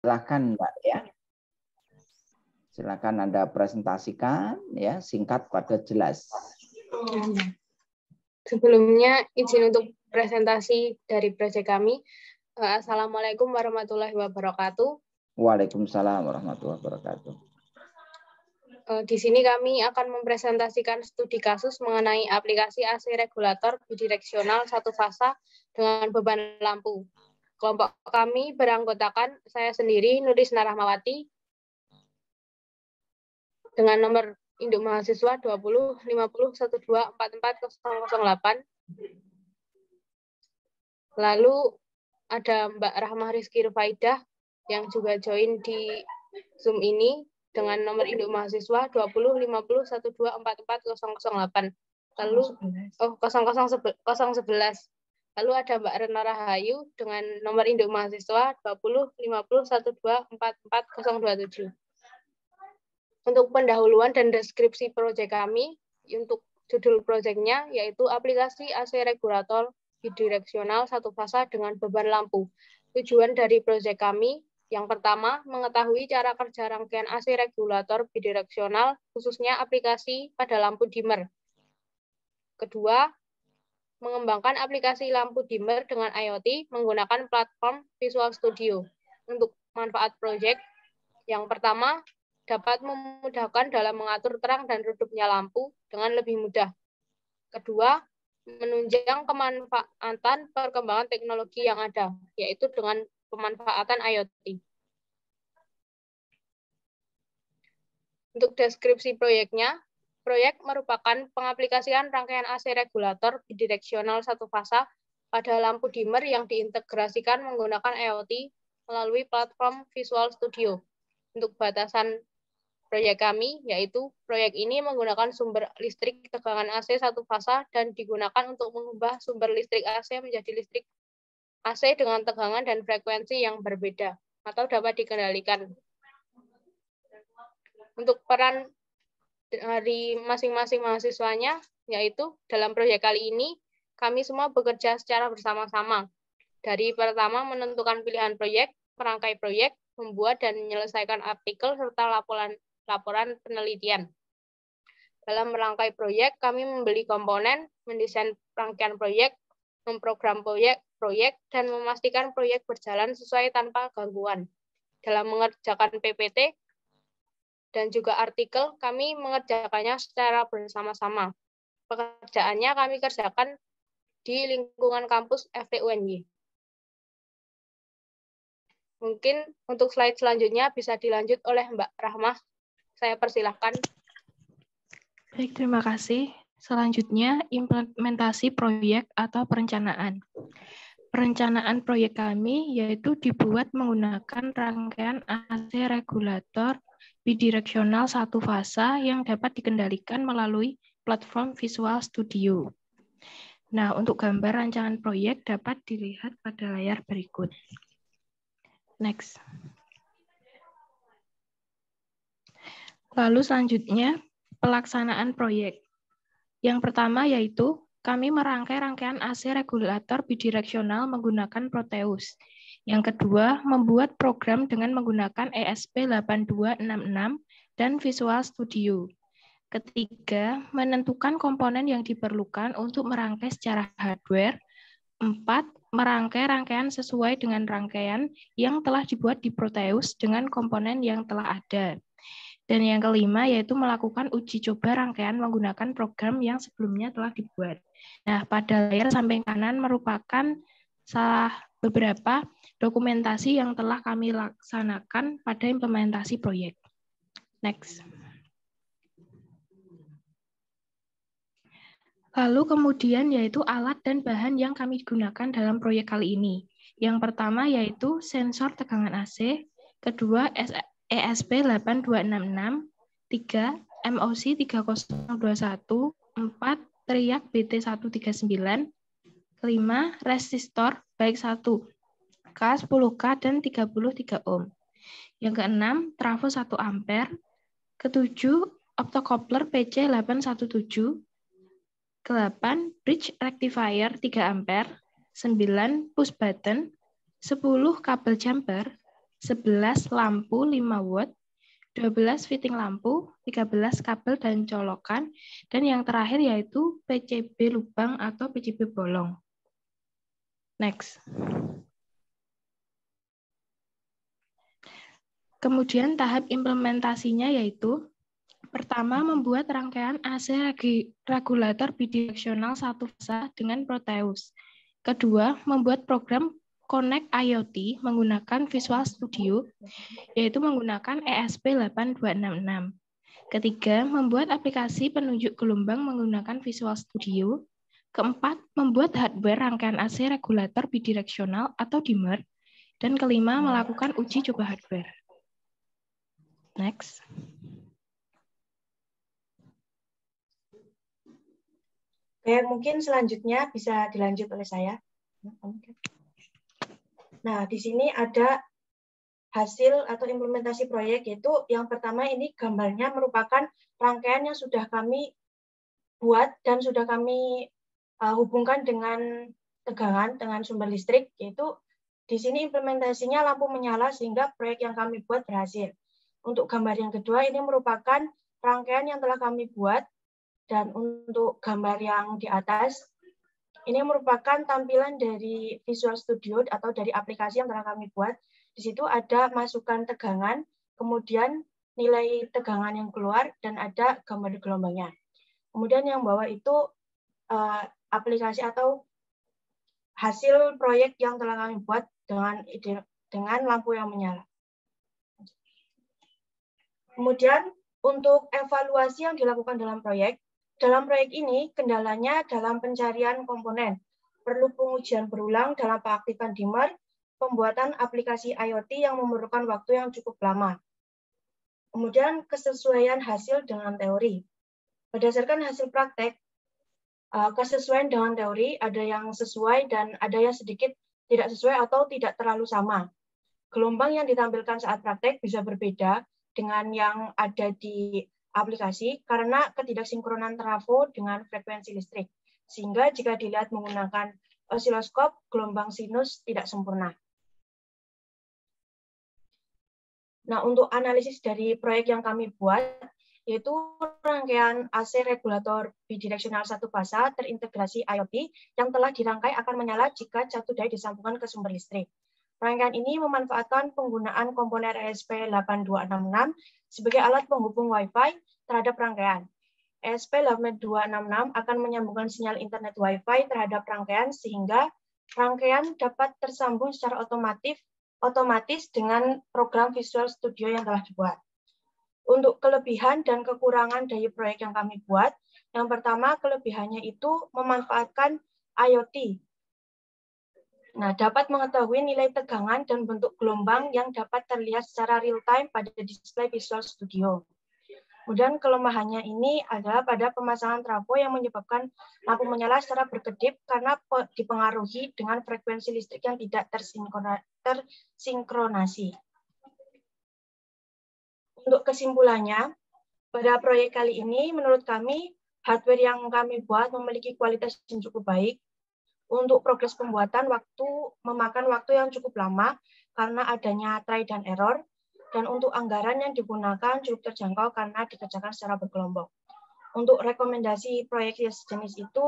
Silakan Mbak ya. Silakan Anda presentasikan ya, singkat padat jelas. Sebelumnya izin untuk presentasi dari proyek kami. Assalamualaikum warahmatullahi wabarakatuh. Waalaikumsalam warahmatullahi wabarakatuh. Di sini kami akan mempresentasikan studi kasus mengenai aplikasi AC regulator bidireksional satu fasa dengan beban lampu. Kelompok kami beranggotakan saya sendiri, Nurisna Rahmawati, dengan nomor induk mahasiswa 20 50 12 44 008. Lalu ada Mbak Rahmah Rizky Rufaidah yang juga join di Zoom ini dengan nomor induk mahasiswa 20 50 12 44 008. Lalu 011. Lalu ada Mbak Rena Rahayu dengan nomor induk mahasiswa 20 50 12 44 027. Untuk pendahuluan dan deskripsi proyek kami, untuk judul proyeknya yaitu aplikasi AC regulator bidireksional satu fasa dengan beban lampu. Tujuan dari proyek kami, yang pertama, mengetahui cara kerja rangkaian AC regulator bidireksional, khususnya aplikasi pada lampu dimmer. Kedua, mengembangkan aplikasi lampu dimmer dengan IoT menggunakan platform Visual Studio. Untuk manfaat proyek, yang pertama, dapat memudahkan dalam mengatur terang dan redupnya lampu dengan lebih mudah. Kedua, menunjang kemanfaatan perkembangan teknologi yang ada, yaitu dengan pemanfaatan IoT. Untuk deskripsi proyeknya, proyek merupakan pengaplikasian rangkaian AC regulator bidireksional satu fasa pada lampu dimmer yang diintegrasikan menggunakan IoT melalui platform Visual Studio. Untuk batasan proyek kami, yaitu proyek ini menggunakan sumber listrik tegangan AC satu fasa dan digunakan untuk mengubah sumber listrik AC menjadi listrik AC dengan tegangan dan frekuensi yang berbeda atau dapat dikendalikan. Untuk peran dari masing-masing mahasiswanya, yaitu dalam proyek kali ini, kami semua bekerja secara bersama-sama. Dari pertama menentukan pilihan proyek, merangkai proyek, membuat dan menyelesaikan artikel, serta laporan penelitian. Dalam merangkai proyek, kami membeli komponen, mendesain rangkaian proyek, memprogram proyek, dan memastikan proyek berjalan sesuai tanpa gangguan. Dalam mengerjakan PPT dan juga artikel, kami mengerjakannya secara bersama-sama. Pekerjaannya kami kerjakan di lingkungan kampus FTUNY. Mungkin untuk slide selanjutnya bisa dilanjut oleh Mbak Rahmah. Saya persilahkan. Baik, terima kasih. Selanjutnya, implementasi proyek atau perencanaan. Perencanaan proyek kami yaitu dibuat menggunakan rangkaian AC regulator bidireksional satu fasa yang dapat dikendalikan melalui platform Visual Studio. Nah, untuk gambar rancangan proyek dapat dilihat pada layar berikut. Next. Lalu selanjutnya, pelaksanaan proyek. Yang pertama yaitu kami merangkai rangkaian AC regulator bidireksional menggunakan Proteus. Yang kedua, membuat program dengan menggunakan ESP8266 dan Visual Studio. Ketiga, menentukan komponen yang diperlukan untuk merangkai secara hardware. 4, merangkai rangkaian sesuai dengan rangkaian yang telah dibuat di Proteus dengan komponen yang telah ada. Dan yang kelima yaitu melakukan uji coba rangkaian menggunakan program yang sebelumnya telah dibuat. Nah, pada layar samping kanan merupakan salah beberapa dokumentasi yang telah kami laksanakan pada implementasi proyek. Next. Lalu kemudian yaitu alat dan bahan yang kami gunakan dalam proyek kali ini. Yang pertama yaitu sensor tegangan AC, kedua ESP8266, 3 MOC 3021, 4 teriak BT139, 5 resistor baik 1 K, 10K, dan 33 ohm. Yang keenam, trafo 1 ampere. Ketujuh, optocoupler PC817. 8, bridge rectifier 3 ampere. 9, push button. 10, kabel jumper. 11 lampu 5 watt, 12 fitting lampu, 13 kabel dan colokan, dan yang terakhir yaitu PCB lubang atau PCB bolong. Next. Kemudian tahap implementasinya yaitu pertama, membuat rangkaian AC regulator bidireksional satu fasa dengan Proteus. Kedua, membuat program Connect IoT menggunakan Visual Studio, yaitu menggunakan ESP8266. Ketiga, membuat aplikasi penunjuk gelombang menggunakan Visual Studio. Keempat, membuat hardware rangkaian AC regulator bidireksional atau dimmer. Dan kelima, melakukan uji coba hardware. Next. Oke, mungkin selanjutnya bisa dilanjut oleh saya. Nah, di sini ada hasil atau implementasi proyek, yaitu yang pertama ini gambarnya merupakan rangkaian yang sudah kami buat dan sudah kami hubungkan dengan tegangan, dengan sumber listrik, yaitu di sini implementasinya lampu menyala sehingga proyek yang kami buat berhasil. Untuk gambar yang kedua ini merupakan rangkaian yang telah kami buat. Dan untuk gambar yang di atas, ini merupakan tampilan dari Visual Studio atau dari aplikasi yang telah kami buat. Di situ ada masukan tegangan, kemudian nilai tegangan yang keluar, dan ada gambar gelombangnya. Kemudian yang bawah itu aplikasi atau hasil proyek yang telah kami buat dengan lampu yang menyala. Kemudian untuk evaluasi yang dilakukan dalam proyek ini kendalanya dalam pencarian komponen, perlu pengujian berulang dalam pengaktifan dimmer, pembuatan aplikasi IoT yang memerlukan waktu yang cukup lama. Kemudian kesesuaian hasil dengan teori. Berdasarkan hasil praktek, kesesuaian dengan teori ada yang sesuai dan ada yang sedikit tidak sesuai atau tidak terlalu sama. Gelombang yang ditampilkan saat praktek bisa berbeda dengan yang ada di aplikasi karena ketidaksinkronan trafo dengan frekuensi listrik. Sehingga jika dilihat menggunakan osiloskop, gelombang sinus tidak sempurna. Nah, untuk analisis dari proyek yang kami buat, yaitu rangkaian AC regulator bidireksional satu fasa terintegrasi IoT yang telah dirangkai akan menyala jika satu daya disambungkan ke sumber listrik. Rangkaian ini memanfaatkan penggunaan komponen ESP8266 sebagai alat penghubung Wi-Fi terhadap rangkaian. ESP8266 akan menyambungkan sinyal internet Wi-Fi terhadap rangkaian sehingga rangkaian dapat tersambung secara otomatis dengan program Visual Studio yang telah dibuat. Untuk kelebihan dan kekurangan dari proyek yang kami buat, yang pertama kelebihannya itu memanfaatkan IoT. Nah, dapat mengetahui nilai tegangan dan bentuk gelombang yang dapat terlihat secara real-time pada display Visual Studio. Kemudian kelemahannya ini adalah pada pemasangan trafo yang menyebabkan lampu menyala secara berkedip karena dipengaruhi dengan frekuensi listrik yang tidak tersinkronasi. Untuk kesimpulannya, pada proyek kali ini menurut kami, hardware yang kami buat memiliki kualitas yang cukup baik. Untuk progres pembuatan memakan waktu yang cukup lama karena adanya try dan error, dan untuk anggaran yang digunakan cukup terjangkau karena dikerjakan secara berkelompok. Untuk rekomendasi proyek sejenis itu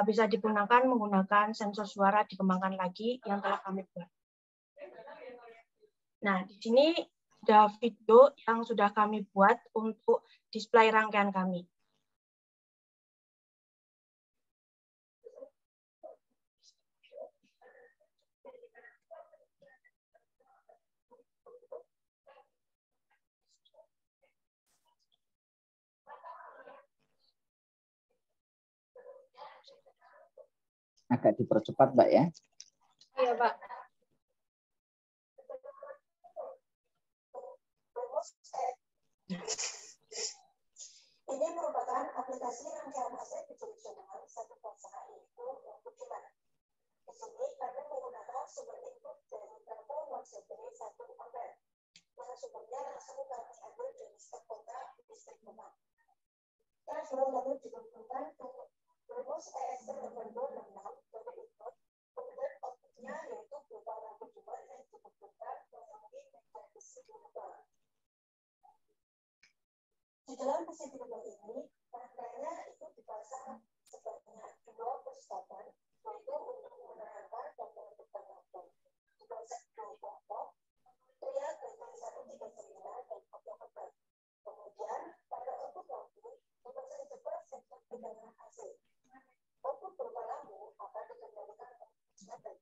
bisa digunakan menggunakan sensor suara dikembangkan lagi yang telah kami buat. Nah, di sini ada video yang sudah kami buat untuk display rangkaian kami. Agak dipercepat, Mbak ya. Iya, Pak. Ini merupakan aplikasi rangkaian AC bidireksional satu fasa yaitu lampu dimmer. Di sini kami menggunakan sumber input dari trafo non-CP 1 ampere. Yang sumbernya langsung kami ambil dari step kontak listrik rumah. Trafo lalu digabungkan ke rumus ESP8266 sebagai input, kemudian outputnya yaitu berupa lampu dimmer yang Di dalam mesin global ini, rangkaiannya itu dipasang sebanyak 2 perstapan, yaitu untuk menerangkan dan menentukan waktu. Dipasang 2 kelompok, pria bertulisan 39 dan foto-foto. Kemudian, pada output lampu, dipasang juga sensor tegangan AC. Output berupa lampu akan dikendalikan oleh perstapan.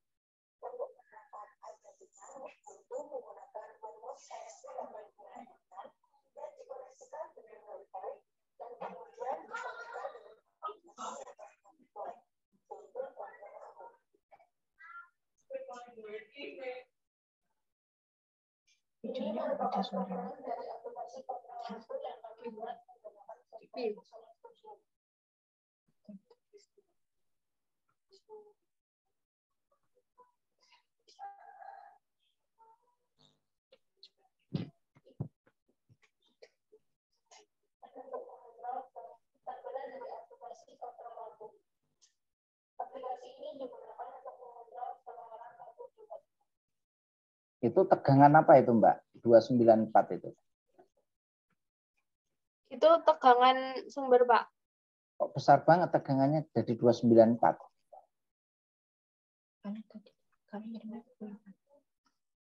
Untuk menerangkan identitas, yaitu menggunakan rumus SP856 yang dikoneksikan dengan Wi-Fi dan kemudian disambungkan dengan aplikasi Wi-Fi, yaitu lampu. Videonya ada suara. Dari aplikasi lampu yang kami buat menggunakan TV. Itu tegangan apa itu, Mbak? 294 itu. Itu tegangan sumber, Pak. Kok besar banget tegangannya jadi 294?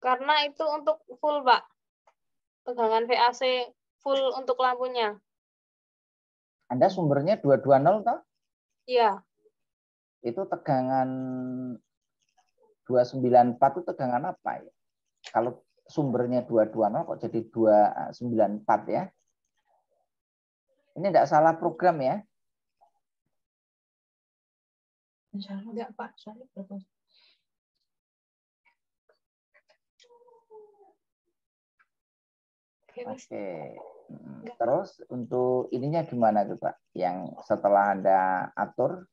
Karena itu untuk full, Pak. Tegangan VAC full untuk lampunya. Anda sumbernya 220 toh? Iya. Itu tegangan 294 itu tegangan apa ya? Kalau sumbernya 220 kok jadi 294 ya? Ini tidak salah program ya? Enggak, Pak. Saya betul. Oke. Terus untuk ininya gimana tuh, Pak? Yang setelah Anda atur?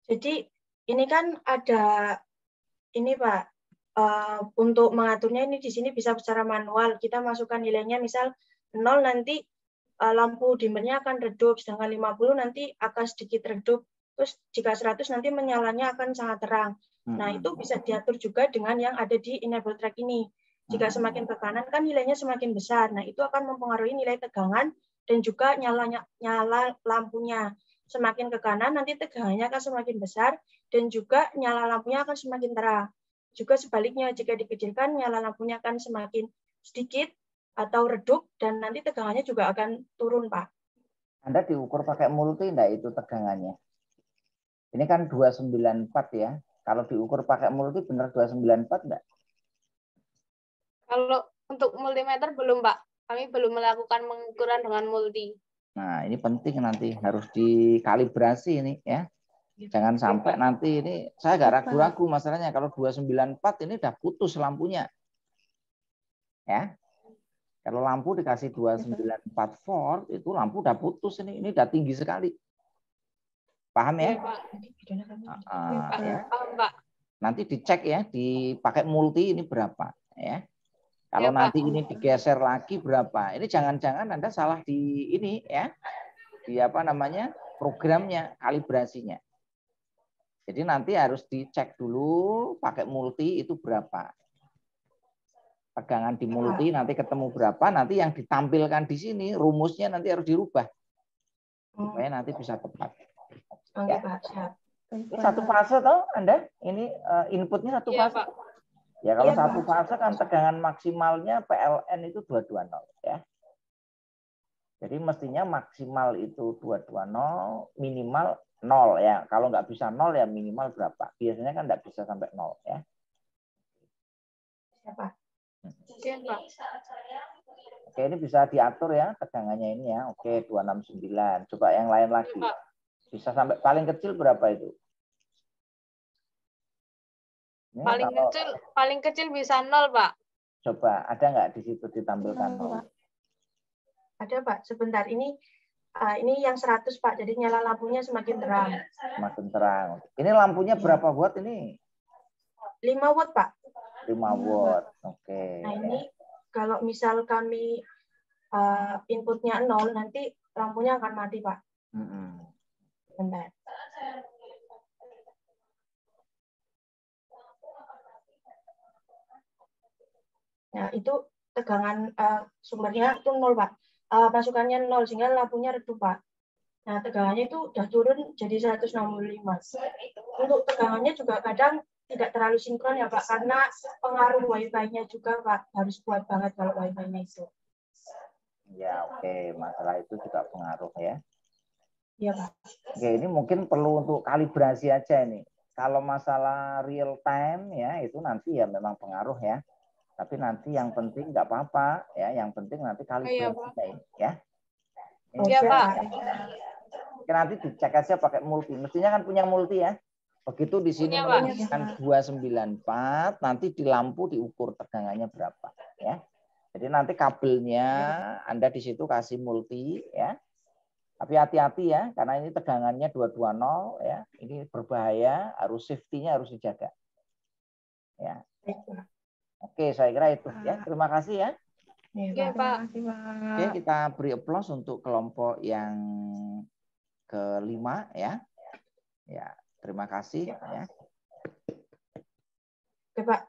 Jadi ini kan ada ini, Pak. Untuk mengaturnya ini di sini bisa secara manual. Kita masukkan nilainya misal 0 nanti lampu dimmernya akan redup, sedangkan 50 nanti akan sedikit redup. Terus jika 100 nanti menyalanya akan sangat terang. Nah, itu bisa diatur juga dengan yang ada di enable track ini. Jika semakin ke kanan kan nilainya semakin besar. Nah, itu akan mempengaruhi nilai tegangan dan juga nyala lampunya. Semakin ke kanan nanti tegangannya akan semakin besar dan juga nyala lampunya akan semakin terang. Juga sebaliknya, jika dikecilkan nyala lampunya akan semakin sedikit atau redup dan nanti tegangannya juga akan turun, Pak. Anda diukur pakai multi enggak itu tegangannya? Ini kan 294 ya. Kalau diukur pakai multi benar 294 enggak? Kalau untuk multimeter belum, Pak. Kami belum melakukan pengukuran dengan multi. Nah, ini penting nanti harus dikalibrasi ini ya. Jangan sampai nanti ini saya agak ragu-ragu masalahnya kalau 294 ini udah putus lampunya. Ya. Kalau lampu dikasih 294 volt itu lampu udah putus ini udah tinggi sekali. Paham ya? Pak. Ya. Paham, Pak. Nanti dicek ya, dipakai multi ini berapa ya. Kalau Ya, nanti Pak. ini digeser lagi berapa? Ini jangan-jangan Anda salah di ini ya. Di apa namanya? Programnya, kalibrasinya. Jadi nanti harus dicek dulu pakai multi itu berapa. Tegangan di multi nanti ketemu berapa, nanti yang ditampilkan di sini rumusnya nanti harus dirubah. Supaya nanti bisa tepat. Oke, Ya. Pak. Siap. Ini satu fase toh Anda? Ini inputnya satu Iya, fase. Pak. Ya kalau Iya, satu Pak. fase kan tegangan maksimalnya PLN itu 220 ya. Jadi mestinya maksimal itu 220, minimal 0 ya. Kalau nggak bisa 0 ya minimal berapa? Biasanya kan nggak bisa sampai 0 ya. Siapa? Oke, Pak. Oke, ini bisa diatur ya tegangannya ini ya. Oke, 269. Coba yang lain lagi. Pak. Bisa sampai paling kecil berapa itu? Ini Paling kecil bisa 0, Pak. Coba ada nggak di situ ditampilkan 0? Ada, Pak. Sebentar, ini yang 100, Pak. Jadi nyala lampunya semakin terang. Semakin terang. Ini lampunya berapa watt ini? 5 watt, Pak. 5 watt. Oke. Nah, ini kalau misal kami inputnya 0, nanti lampunya akan mati, Pak. Bentar. Nah, itu tegangan sumbernya itu 0, Pak. Masukannya 0, sehingga lampunya redup, Pak. Nah, tegangannya itu udah turun jadi 165. Untuk tegangannya juga kadang tidak terlalu sinkron ya, Pak, karena pengaruh Wi-Fi-nya juga, Pak. Harus kuat banget kalau Wi-Fi-nya itu. Ya, oke. Masalah itu juga pengaruh ya. Iya, Pak. Oke, ini mungkin perlu untuk kalibrasi aja ini. Kalau masalah real time ya itu nanti ya memang pengaruh ya. Tapi nanti yang penting nggak apa-apa ya. Yang penting nanti kalibrasinya ini ya. Iya, Pak. Oke, nanti dicek aja pakai multi. Mestinya kan punya multi ya. Begitu di sini menunjukkan 294, nanti di lampu diukur tegangannya berapa ya. Jadi nanti kabelnya Anda di situ kasih multi ya. Tapi hati-hati ya, karena ini tegangannya 220 ya. Ini berbahaya, harus safety-nya harus dijaga. Ya. Oke, saya kira itu ya. Terima kasih ya. Iya, Pak. Oke, kita beri aplaus untuk kelompok yang kelima ya. Ya, terima kasih ya. Oke, Pak.